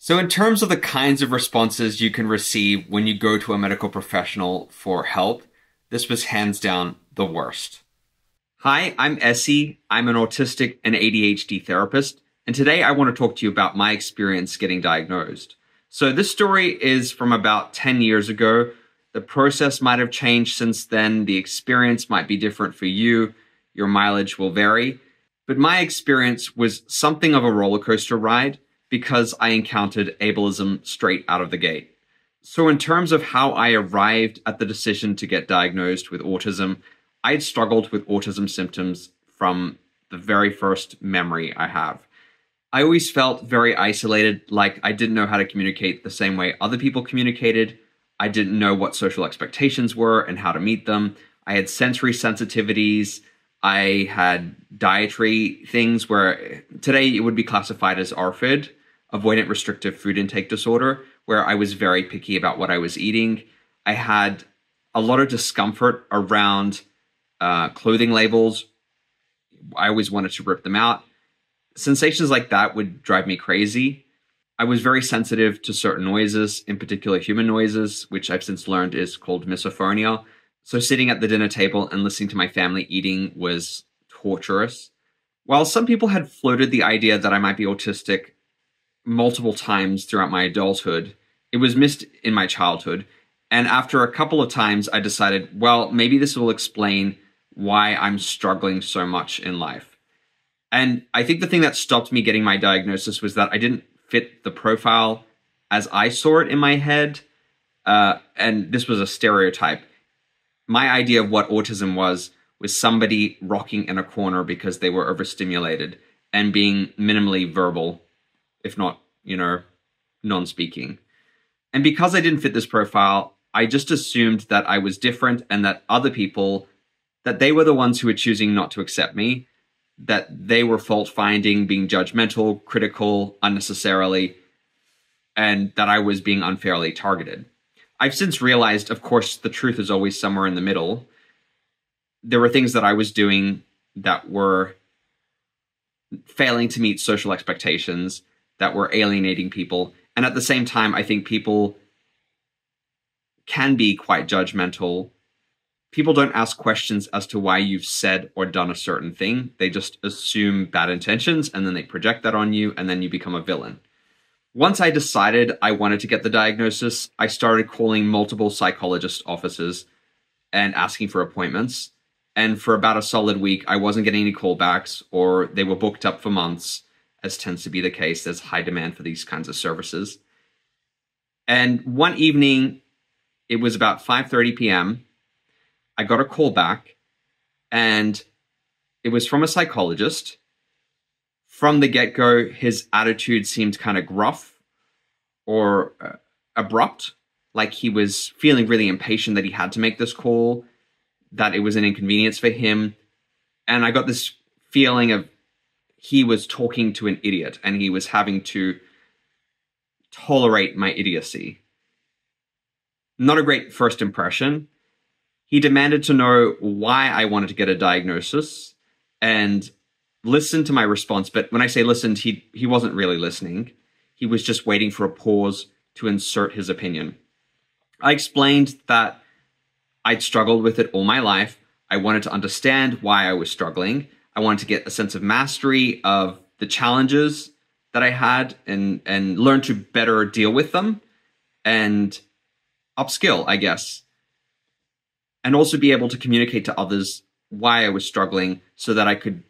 So in terms of the kinds of responses you can receive when you go to a medical professional for help, this was hands down the worst. Hi, I'm Essie. I'm an autistic and ADHD therapist, and today I want to talk to you about my experience getting diagnosed. So this story is from about 10 years ago. The process might have changed since then. The experience might be different for you. Your mileage will vary. But my experience was something of a roller coaster ride because I encountered ableism straight out of the gate. So in terms of how I arrived at the decision to get diagnosed with autism, I had struggled with autism symptoms from the very first memory I have. I always felt very isolated, like I didn't know how to communicate the same way other people communicated. I didn't know what social expectations were and how to meet them. I had sensory sensitivities. I had dietary things where today it would be classified as ARFID, avoidant restrictive food intake disorder, where I was very picky about what I was eating. I had a lot of discomfort around clothing labels. I always wanted to rip them out. Sensations like that would drive me crazy. I was very sensitive to certain noises, in particular human noises, which I've since learned is called misophonia. So sitting at the dinner table and listening to my family eating was torturous. While some people had floated the idea that I might be autistic multiple times throughout my adulthood, it was missed in my childhood. And after a couple of times, I decided, well, maybe this will explain why I'm struggling so much in life. And I think the thing that stopped me getting my diagnosis was that I didn't fit the profile as I saw it in my head. And this was a stereotype. My idea of what autism was somebody rocking in a corner because they were overstimulated and being minimally verbal, if not, non-speaking. And because I didn't fit this profile, I just assumed that I was different and that other people, that they were the ones who were choosing not to accept me, that they were fault-finding, being judgmental, critical, unnecessarily, and that I was being unfairly targeted. I've since realized, of course, the truth is always somewhere in the middle. There were things that I was doing that were failing to meet social expectations, that were alienating people. And at the same time, I think people can be quite judgmental. People don't ask questions as to why you've said or done a certain thing. They just assume bad intentions, and then they project that on you, and then you become a villain. Once I decided I wanted to get the diagnosis, I started calling multiple psychologist offices and asking for appointments. And for about a solid week, I wasn't getting any callbacks, or they were booked up for months, as tends to be the case. There's high demand for these kinds of services. And one evening, it was about 5:30 p.m., I got a call back, and it was from a psychologist. From the get-go, his attitude seemed kind of gruff or abrupt, like he was feeling really impatient that he had to make this call, that it was an inconvenience for him. And I got this feeling of he was talking to an idiot and he was having to tolerate my idiocy. Not a great first impression. He demanded to know why I wanted to get a diagnosis and listened to my response. But when I say listened, he wasn't really listening. He was just waiting for a pause to insert his opinion. I explained that I'd struggled with it all my life. I wanted to understand why I was struggling. I wanted to get a sense of mastery of the challenges that I had and learn to better deal with them and upskill, I guess. And also be able to communicate to others why I was struggling so that I could,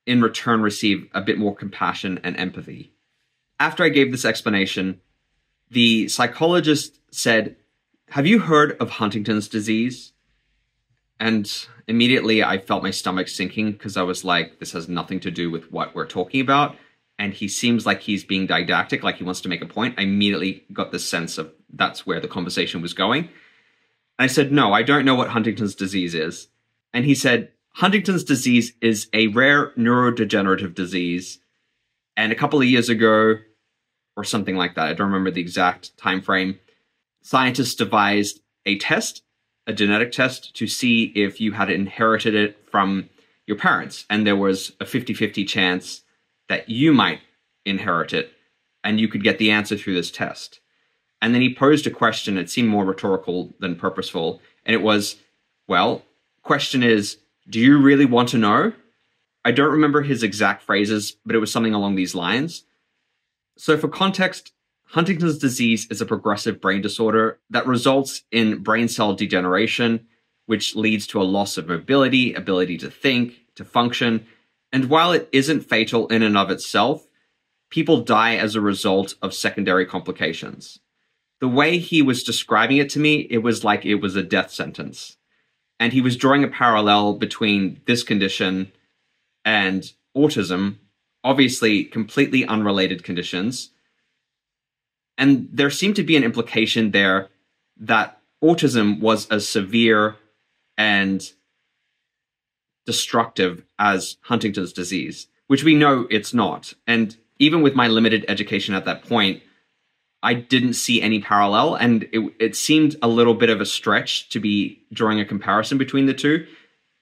in return, receive a bit more compassion and empathy. After I gave this explanation, the psychologist said, "Have you heard of Huntington's disease?" And immediately I felt my stomach sinking because I was like, this has nothing to do with what we're talking about. And he seems like he's being didactic, like he wants to make a point. I immediately got this sense of that's where the conversation was going. And I said, no, I don't know what Huntington's disease is. And he said, Huntington's disease is a rare neurodegenerative disease. And a couple of years ago, or something like that, I don't remember the exact time frame, scientists devised a test, a genetic test, to see if you had inherited it from your parents. And there was a 50-50 chance that you might inherit it. and you could get the answer through this test. And then he posed a question. It seemed more rhetorical than purposeful. And it was, well, question is, do you really want to know? I don't remember his exact phrases, but it was something along these lines. So for context, Huntington's disease is a progressive brain disorder that results in brain cell degeneration, which leads to a loss of mobility, ability to think, to function. And while it isn't fatal in and of itself, people die as a result of secondary complications. The way he was describing it to me, it was like it was a death sentence. And he was drawing a parallel between this condition and autism, obviously completely unrelated conditions. And there seemed to be an implication there that autism was as severe and destructive as Huntington's disease, which we know it's not. And even with my limited education at that point, I didn't see any parallel, and it seemed a little bit of a stretch to be drawing a comparison between the two.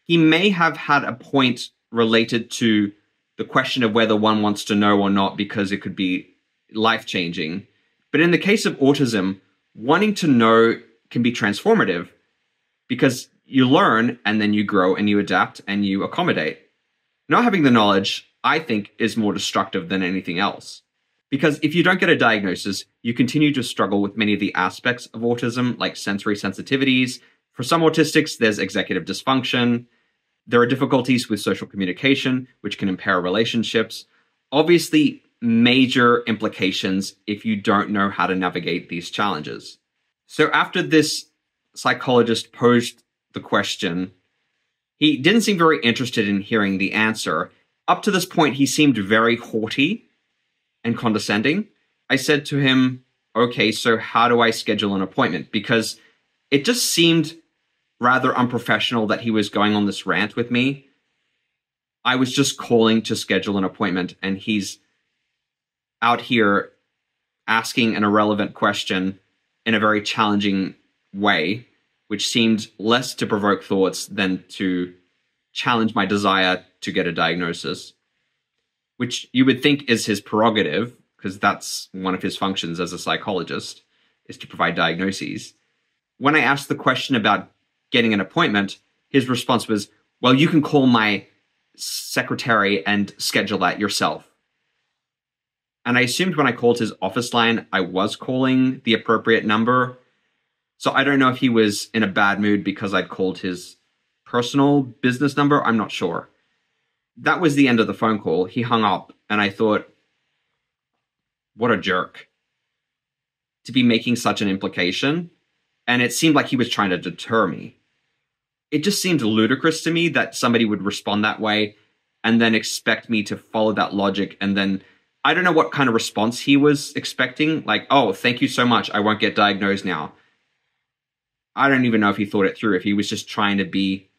He may have had a point related to the question of whether one wants to know or not, because it could be life-changing. But in the case of autism, wanting to know can be transformative because you learn and then you grow and you adapt and you accommodate. Not having the knowledge, I think, is more destructive than anything else. Because if you don't get a diagnosis, you continue to struggle with many of the aspects of autism, like sensory sensitivities. For some autistics, there's executive dysfunction. There are difficulties with social communication, which can impair relationships. Obviously, major implications if you don't know how to navigate these challenges. So after this psychologist posed the question, he didn't seem very interested in hearing the answer. Up to this point, he seemed very haughty and condescending. I said to him, okay, so how do I schedule an appointment? Because it just seemed rather unprofessional that he was going on this rant with me. I was just calling to schedule an appointment, and he's out here asking an irrelevant question in a very challenging way, which seemed less to provoke thoughts than to challenge my desire to get a diagnosis, which you would think is his prerogative, because that's one of his functions as a psychologist, is to provide diagnoses. When I asked the question about getting an appointment, his response was, well, you can call my secretary and schedule that yourself. And I assumed when I called his office line, I was calling the appropriate number. So I don't know if he was in a bad mood because I'd called his personal business number. I'm not sure. That was the end of the phone call. He hung up, and I thought, what a jerk to be making such an implication. And it seemed like he was trying to deter me. It just seemed ludicrous to me that somebody would respond that way and then expect me to follow that logic. And then I don't know what kind of response he was expecting. Like, oh, thank you so much. I won't get diagnosed now. I don't even know if he thought it through, if he was just trying to be,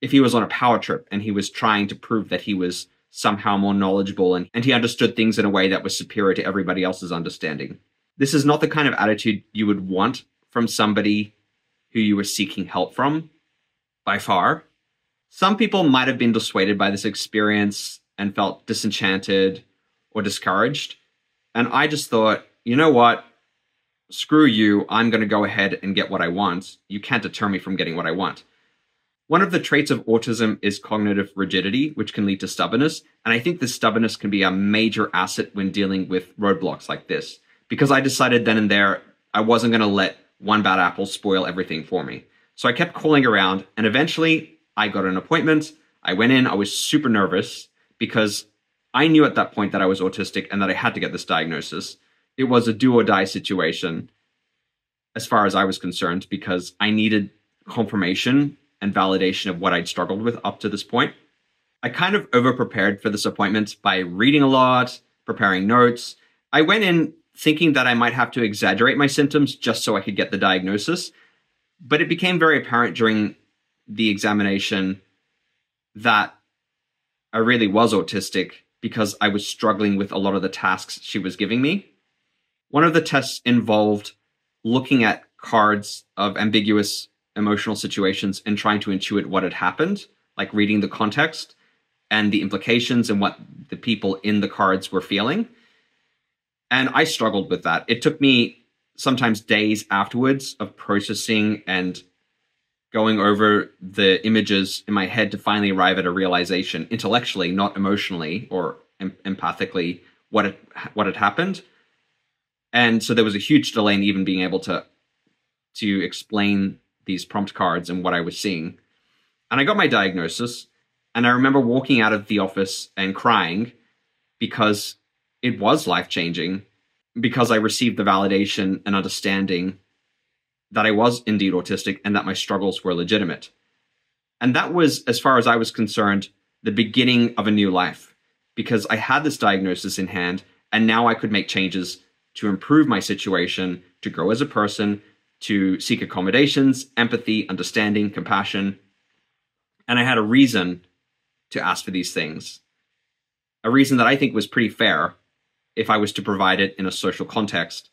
if he was on a power trip and he was trying to prove that he was somehow more knowledgeable and he understood things in a way that was superior to everybody else's understanding. This is not the kind of attitude you would want from somebody who you were seeking help from, by far. Some people might have been dissuaded by this experience and felt disenchanted or discouraged. And I just thought, you know what? Screw you. I'm going to go ahead and get what I want. You can't deter me from getting what I want. One of the traits of autism is cognitive rigidity, which can lead to stubbornness. And I think this stubbornness can be a major asset when dealing with roadblocks like this. Because I decided then and there, I wasn't going to let one bad apple spoil everything for me. So I kept calling around, and eventually I got an appointment. I went in, I was super nervous because I knew at that point that I was autistic and that I had to get this diagnosis. It was a do or die situation as far as I was concerned, because I needed confirmation and validation of what I'd struggled with up to this point. I kind of over-prepared for this appointment by reading a lot, preparing notes. I went in thinking that I might have to exaggerate my symptoms just so I could get the diagnosis. But it became very apparent during the examination that I really was autistic because I was struggling with a lot of the tasks she was giving me. One of the tests involved looking at cards of ambiguous emotional situations and trying to intuit what had happened, like reading the context and the implications and what the people in the cards were feeling. And I struggled with that. It took me sometimes days afterwards of processing and going over the images in my head to finally arrive at a realization intellectually, not emotionally or empathically, what had happened. And so there was a huge delay in even being able to explain these prompt cards and what I was seeing. And I got my diagnosis, and I remember walking out of the office and crying because it was life-changing, because I received the validation and understanding that I was indeed autistic and that my struggles were legitimate. And that was, as far as I was concerned, the beginning of a new life, because I had this diagnosis in hand, and now I could make changes to improve my situation, to grow as a person, to seek accommodations, empathy, understanding, compassion. And I had a reason to ask for these things. A reason that I think was pretty fair if I was to provide it in a social context.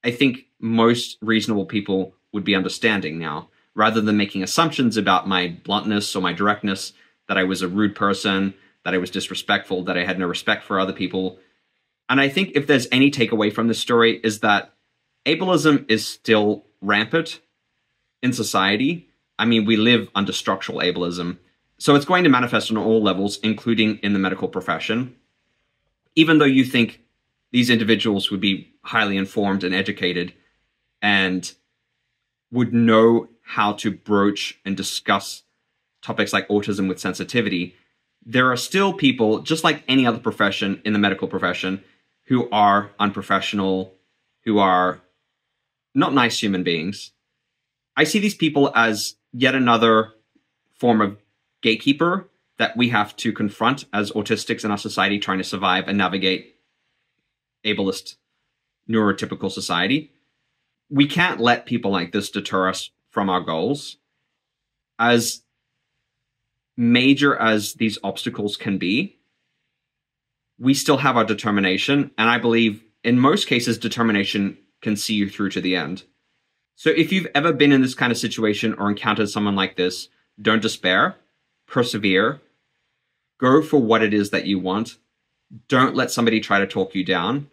I think most reasonable people would be understanding now, rather than making assumptions about my bluntness or my directness, that I was a rude person, that I was disrespectful, that I had no respect for other people. And I think if there's any takeaway from this story is that ableism is still rampant in society. I mean, we live under structural ableism. So it's going to manifest on all levels, including in the medical profession. Even though you think these individuals would be highly informed and educated and would know how to broach and discuss topics like autism with sensitivity, there are still people, just like any other profession in the medical profession, who are unprofessional, who are not nice human beings. I see these people as yet another form of gatekeeper that we have to confront as autistics in our society trying to survive and navigate ableist, neurotypical society. We can't let people like this deter us from our goals. As major as these obstacles can be, we still have our determination, and I believe in most cases determination can see you through to the end. So if you've ever been in this kind of situation or encountered someone like this, don't despair, persevere, go for what it is that you want. Don't let somebody try to talk you down.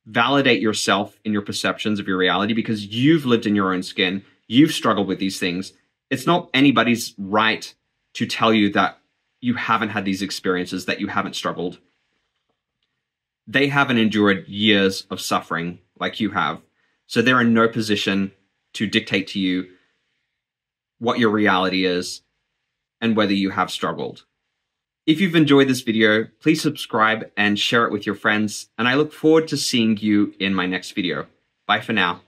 Validate yourself in your perceptions of your reality, because you've lived in your own skin. You've struggled with these things. It's not anybody's right to tell you that you haven't had these experiences, that you haven't struggled. They haven't endured years of suffering like you have. So they're in no position to dictate to you what your reality is and whether you have struggled. If you've enjoyed this video, please subscribe and share it with your friends, and I look forward to seeing you in my next video. Bye for now.